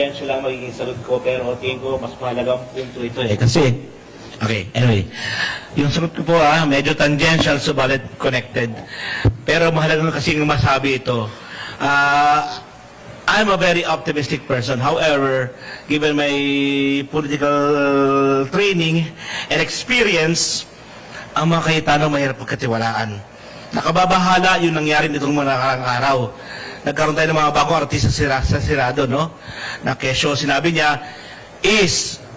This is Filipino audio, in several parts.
Yan sila magiging sagot ko, pero tingin ko mas mahalagang punto ito Kasi, okay, anyway. Yung sagot ko po medyo tangential, subalit connected. Pero mahalaga kasi masabi ito. I'm a very optimistic person. However, given my political training and experience, ang mga Cayetano mahirap pagkatiwalaan. Nakababahala yung nangyari nitong mga nakarang araw. Nagkaroon tayo ng mga bagong artista sa Senado, no? Na kesyo, sinabi niya,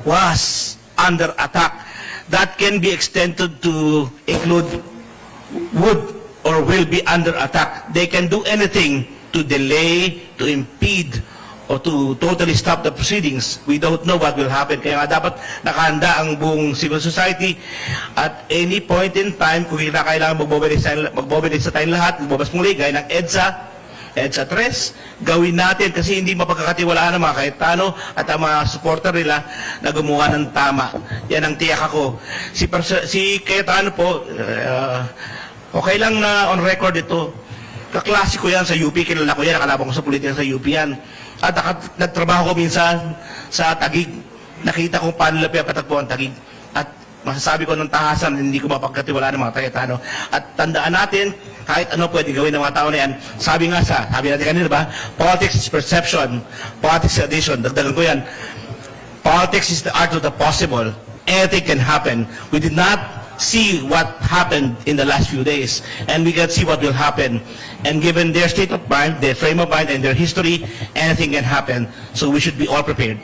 was under attack. That can be extended to include would or will be under attack. They can do anything to delay, to impede, or to totally stop the proceedings. We don't know what will happen. Kaya nga dapat nakahanda ang buong civil society at any point in time, kung kailangan magmobilize tayong lahat, magbabas muli, gaya ng EDSA 3, gawin natin kasi hindi mapagkakatiwalaan ng mga Cayetano at ang mga supporter nila na gumawa ng tama. Yan ang tiyak ako. Si Cayetano po, okay lang na on record ito. Kaklase ko yan sa UP, kilala ko yan, nakalaban ko sa politika sa UP yan. At nagtrabaho ko minsan sa Taguig. Nakita kong paano nila pinapatagpo ang Taguig. At masasabi ko ng tahasan, hindi ko mapagkatiwalaan ng mga Cayetano. At tandaan natin, kahit ano pwede gawin ng mga tao na yan. Sabi natin kanina ba, politics is perception, politics is addition. Dagdagan ko yan. Politics is the art of the possible. Anything can happen. We did not see what happened in the last few days, and we can see what will happen. And given their state of mind, their frame of mind, and their history, anything can happen. So we should be all prepared.